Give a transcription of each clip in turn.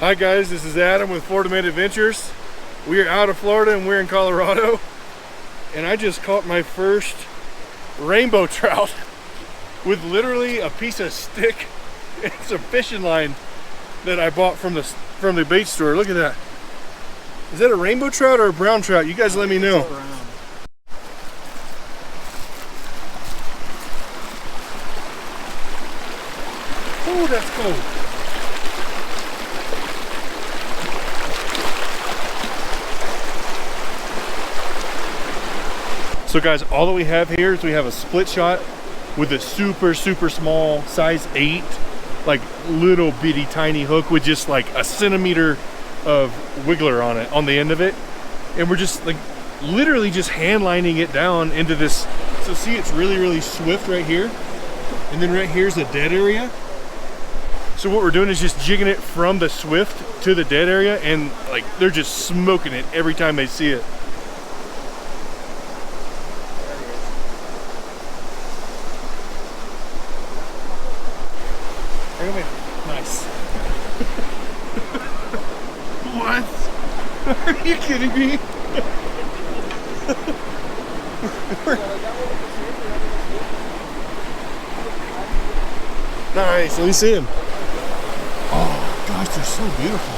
Hi guys, this is Adam with Florida Made Adventures. We are out of Florida and we're in Colorado. And I just caught my first rainbow trout with literally a piece of stick and some fishing line that I bought from the bait store. Look at that. Is that a rainbow trout or a brown trout? You guys let me know. Oh, that's cool. So guys, all that we have here is we have a split shot with a super small size 8, like little bitty tiny hook with just like a centimeter of wiggler on it, on the end of it. And we're just like literally just hand lining it down into this. So see, it's really swift right here. And then right here's the dead area. So what we're doing is just jigging it from the swift to the dead area, and like they're just smoking it every time they see it. Nice. What? Are you kidding me? Nice, let me see him. Oh gosh, they're so beautiful.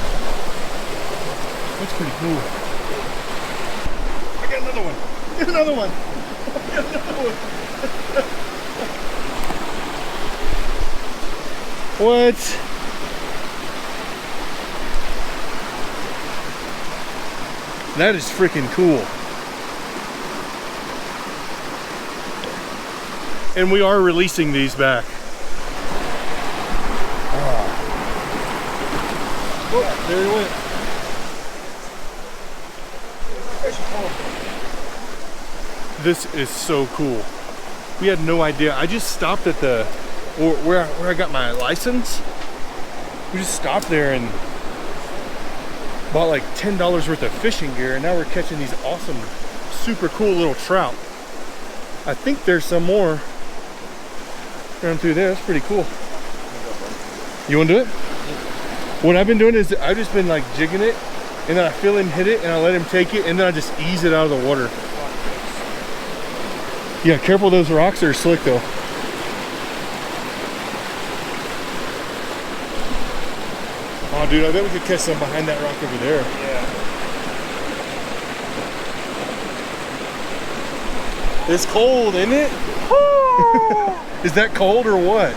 That's pretty cool. I got another one. Get another one. I got another one. What? That is freaking cool. And we are releasing these back. Oh, there he went. This is so cool. We had no idea. I just stopped at the where I got my license. We just stopped there and bought like $10 worth of fishing gear, and now we're catching these awesome, super cool little trout. I think there's some more running through there. That's pretty cool. You want to do it? What I've been doing is I've just been like jigging it, and then I feel him hit it, and I let him take it, and then I just ease it out of the water. Yeah, careful, those rocks are slick though. Oh, dude, I bet we could catch some behind that rock over there. Yeah. It's cold, isn't it? Is that cold or what?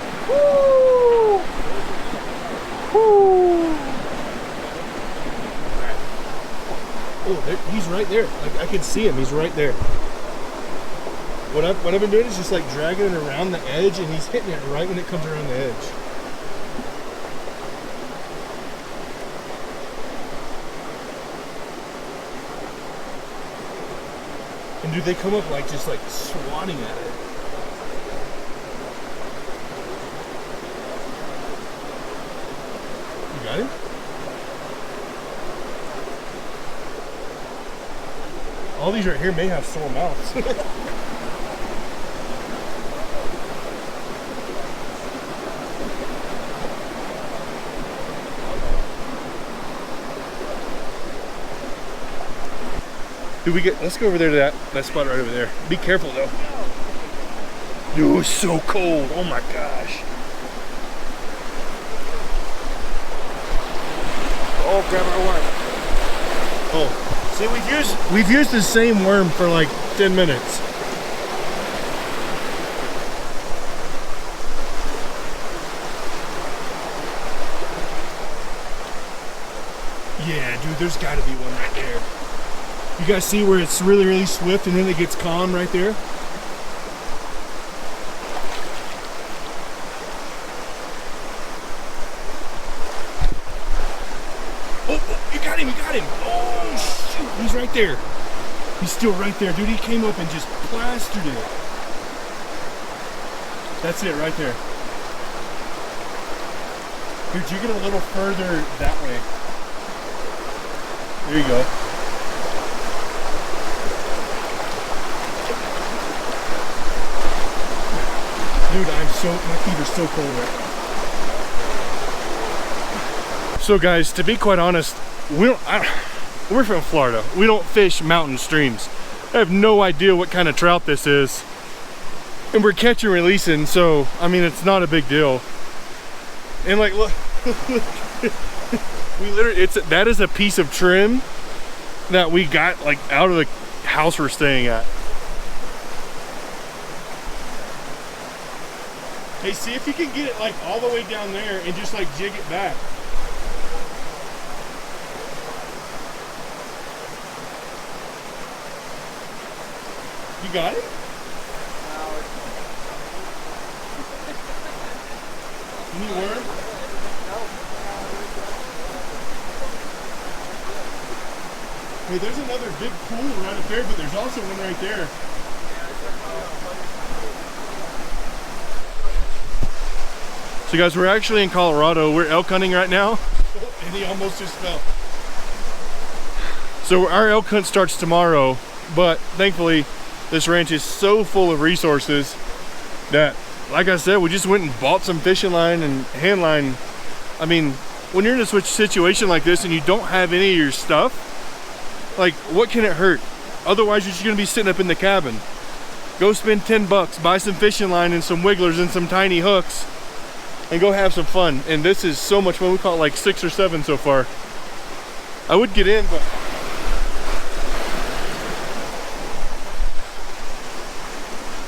Oh, there, he's right there. Like, I can see him. He's right there. What I've been doing is just like dragging it around the edge, and he's hitting it right when it comes around the edge. And dude, they come up like just like swatting at it. You got him? All these right here may have sore mouths. Let's go over there to that spot right over there. Be careful though. Dude, it's so cold. Oh my gosh. Oh, grab our worm. Oh, see, we've used the same worm for like 10 minutes. Yeah, dude, there's got to be one right there. You guys see where it's really swift and then it gets calm right there? Oh, you got him, Oh, shoot, he's right there. He's still right there. Dude, he came up and just plastered it. That's it right there. Here, you get a little further that way. There you go. Dude, my feet are so cold right now. So guys, to be quite honest, we're from Florida. We don't fish mountain streams. I have no idea what kind of trout this is. And we're catch and releasing, so I mean it's not a big deal. And like look, we literally that is a piece of trim that we got like out of the house we're staying at. Hey, see if you can get it like all the way down there and just like jig it back. You got it? You need worm? Hey, there's another big pool right up there, but there's also one right there. So guys, we're actually in Colorado. We're elk hunting right now. And he almost just fell. So our elk hunt starts tomorrow, but thankfully this ranch is so full of resources that, like I said, we just went and bought some fishing line and hand line. I mean, when you're in a situation like this and you don't have any of your stuff, like what can it hurt? Otherwise you're just gonna be sitting up in the cabin. Go spend 10 bucks, buy some fishing line and some wigglers and some tiny hooks and go have some fun. And this is so much fun. We caught like 6 or 7 so far. I would get in, but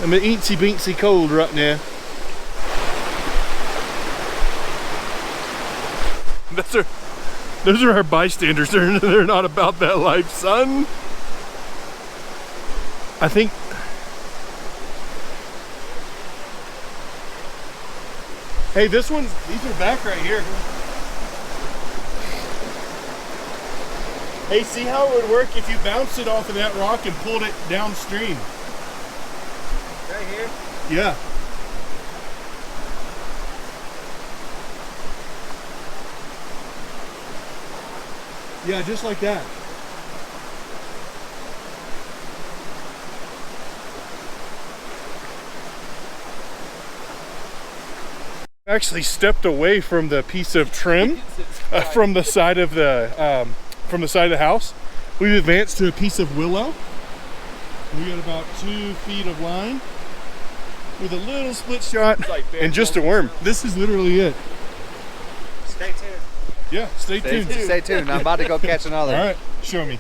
I'm an eensy beensy cold right now. Those are our bystanders. They're not about that life, son. I think hey, these are back right here. Hey, see how it would work if you bounced it off of that rock and pulled it downstream? Right here? Yeah. Yeah, just like that. Actually stepped away from the piece of trim from the side of the house. We've advanced to a piece of willow. We got about 2 feet of line with a little split shot and just a worm. This is literally it. Stay tuned. Yeah, stay tuned. Stay tuned. I'm about to go catch another. All right, show me.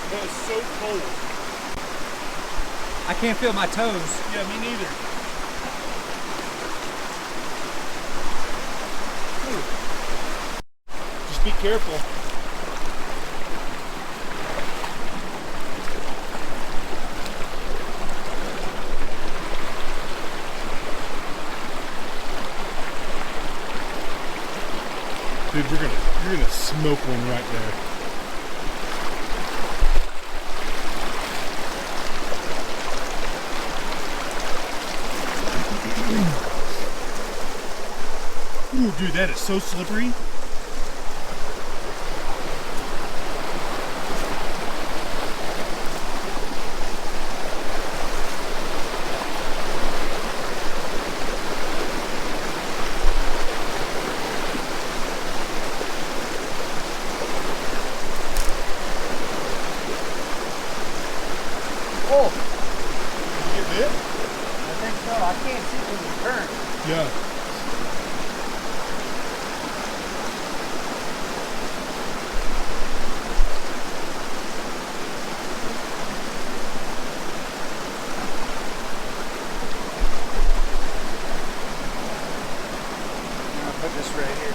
That is so cold. I can't feel my toes. Yeah, me neither. Ooh. Just be careful. Dude, you're gonna smoke one right there. Ooh, dude, that is so slippery. Oh! Did you get bit? I think so. I can't see when you turn. Yeah. I'll put this right here.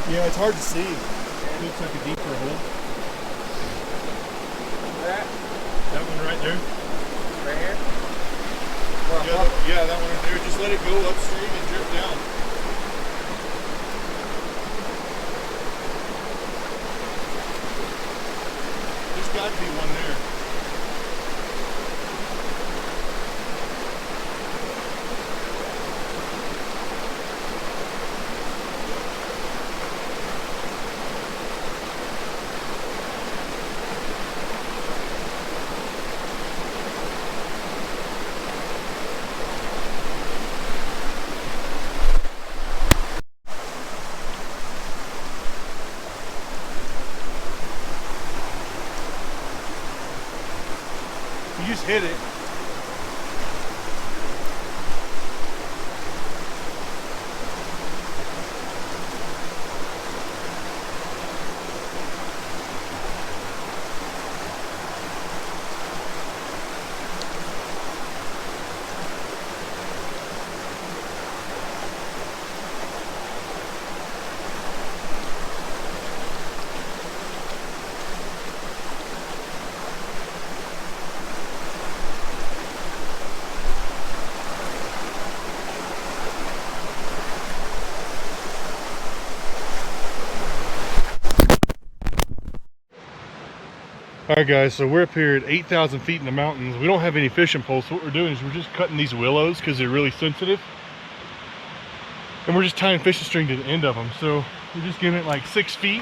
Yeah, it's hard to see. It looks like a deeper hole. That? That one right there? Right here? Yeah, that one right there. Just let it go upstream and drip down. There's got to be one there. You just hit it. All right guys, so we're up here at 8,000 feet in the mountains. We don't have any fishing poles, so what we're doing is we're just cutting these willows because they're really sensitive. And we're just tying fishing string to the end of them. So we're just giving it like 6 feet.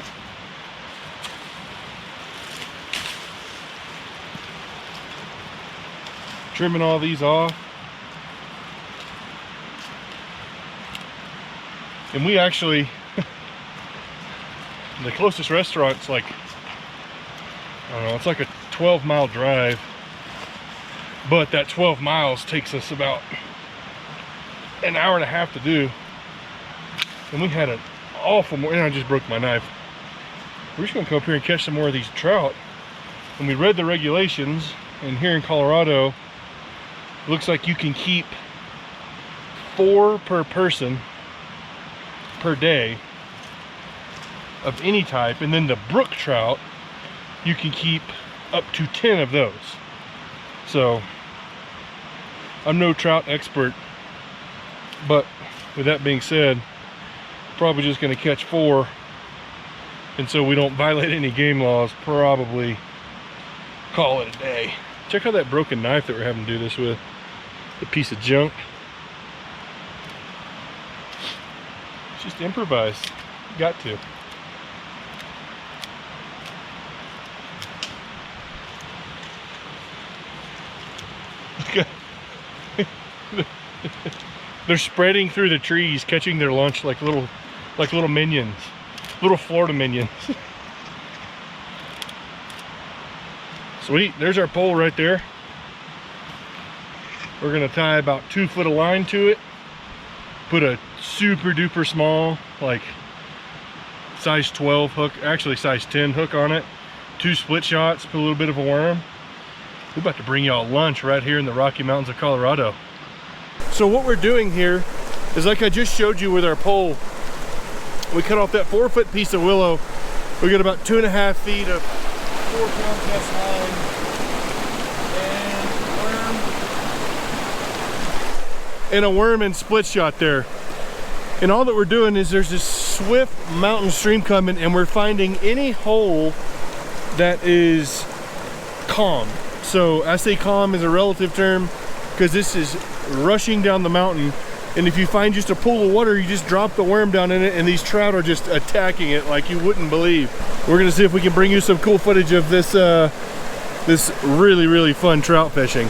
Trimming all these off. And we actually, the closest restaurant's like, I don't know, it's like a 12-mile drive, but that 12 miles takes us about an hour and a half to do. And we had an awful morning. I just broke my knife. We're just gonna come up here and catch some more of these trout. And we read the regulations, and here in Colorado, it looks like you can keep 4 per person per day of any type, and then the brook trout, you can keep up to 10 of those. So I'm no trout expert, but with that being said, probably just going to catch 4, and so we don't violate any game laws, probably call it a day. Check out that broken knife that we're having to do this with. A piece of junk. It's just improvised. Got to. They're spreading through the trees, catching their lunch like little minions, little Florida minions. Sweet, there's our pole right there. We're gonna tie about 2 foot of line to it, put a super duper small, like size 12 hook, actually size 10 hook on it, 2 split shots, put a little bit of a worm. We're about to bring y'all lunch right here in the Rocky Mountains of Colorado. So what we're doing here is, like I just showed you with our pole, we cut off that 4-foot piece of willow. We got about 2.5 feet of 4-pound cast line and a worm and split shot there. And all that we're doing is there's this swift mountain stream coming, and we're finding any hole that is calm. So I say calm is a relative term because this is rushing down the mountain, and if you find just a pool of water, you just drop the worm down in it, and these trout are just attacking it like you wouldn't believe. We're gonna see if we can bring you some cool footage of this this really fun trout fishing.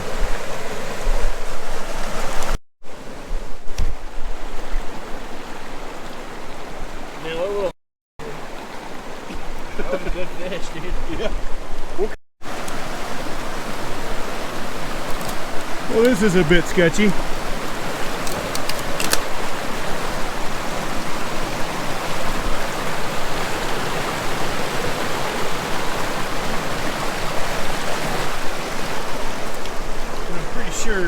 That was a good fish, dude. Yeah. Well, this is a bit sketchy. And I'm pretty sure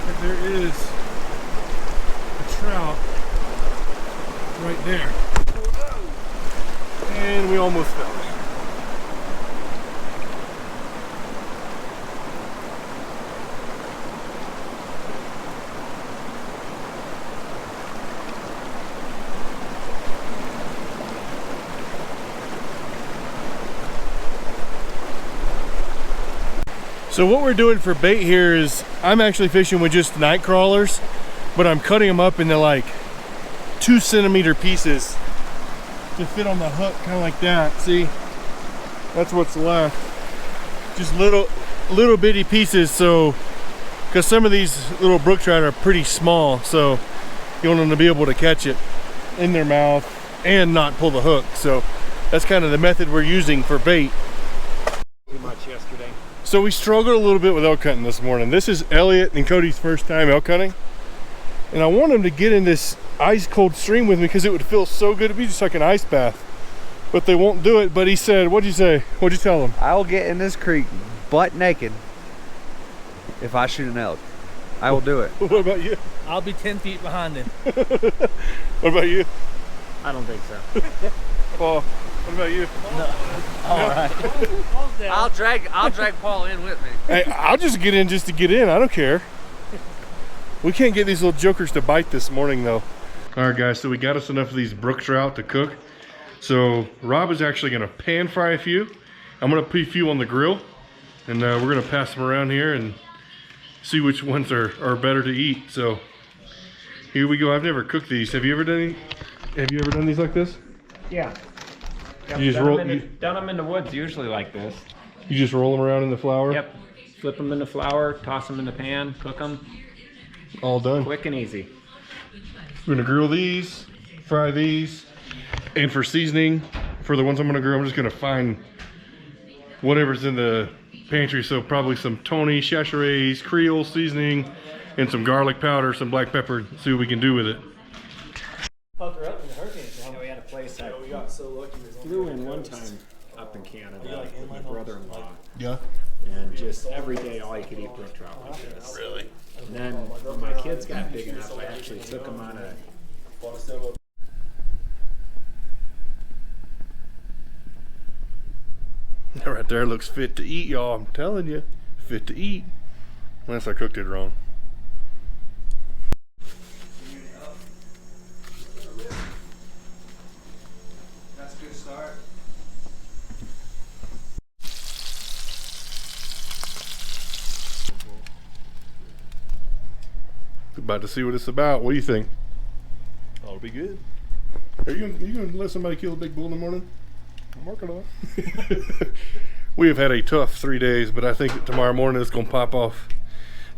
that there is a trout right there. And we almost fell. So what we're doing for bait here is I'm actually fishing with just night crawlers, but I'm cutting them up into like 2-centimeter pieces to fit on the hook, kind of like that. See, that's what's left. Just little bitty pieces. So, because some of these little brook trout are pretty small, so you want them to be able to catch it in their mouth and not pull the hook. So that's kind of the method we're using for bait. Too much yesterday. So we struggled a little bit with elk hunting this morning. This is Elliot and Cody's first time elk hunting. And I want them to get in this ice cold stream with me because it would feel so good. It'd be just like an ice bath. But they won't do it. But he said, what'd you say? What'd you tell him? I will get in this creek butt naked if I shoot an elk. I will do it. What about you? I'll be 10 feet behind him. What about you? I don't think so. Paul, what about you? No. All right. I'll drag Paul in with me. Hey, I'll just get in just to get in. I don't care. We can't get these little jokers to bite this morning though. All right guys, so we got us enough of these brook trout to cook. So Rob is actually gonna pan fry a few. I'm gonna put a few on the grill, and we're gonna pass them around here and see which ones are better to eat. So here we go. I've never cooked these. Have you ever done these like this? Yeah. You just roll. Done them in the woods usually like this. You just roll them around in the flour. Yep. Flip them in the flour, toss them in the pan, cook them. All done. Quick and easy. We're gonna grill these, fry these, and for seasoning, for the ones I'm gonna grill, I'm just gonna find whatever's in the pantry. So probably some Tony Chachere's Creole seasoning and some garlic powder, some black pepper. See what we can do with it. We had a place that flew in one time up in Canada with my brother-in-law. Yeah. And just every day all you could eat brook trout like this. Really? And then when my kids got big enough, I actually took them on a That right there looks fit to eat, y'all. I'm telling you, fit to eat. Unless I cooked it wrong. That's a good start. About to see what it's about. What do you think? Oh, it'll be good. Are you gonna let somebody kill a big bull in the morning? I'm working on it. We have had a tough 3 days, but I think that tomorrow morning it's gonna pop off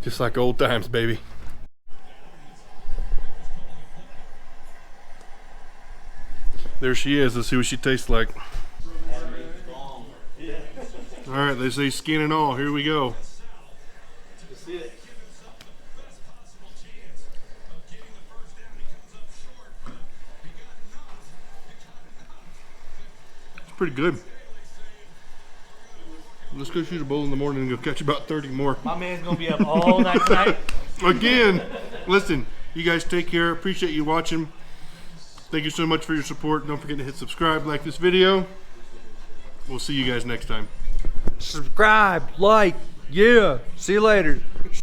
just like old times, baby. There she is. Let's see what she tastes like. All right, they say skin and all. Here we go. Pretty good. Let's go shoot a bull in the morning and go catch about 30 more. My man's gonna be up all night tonight. Again, listen, you guys take care. Appreciate you watching. Thank you so much for your support. Don't forget to hit subscribe, like this video. We'll see you guys next time. Subscribe, like, yeah. See you later.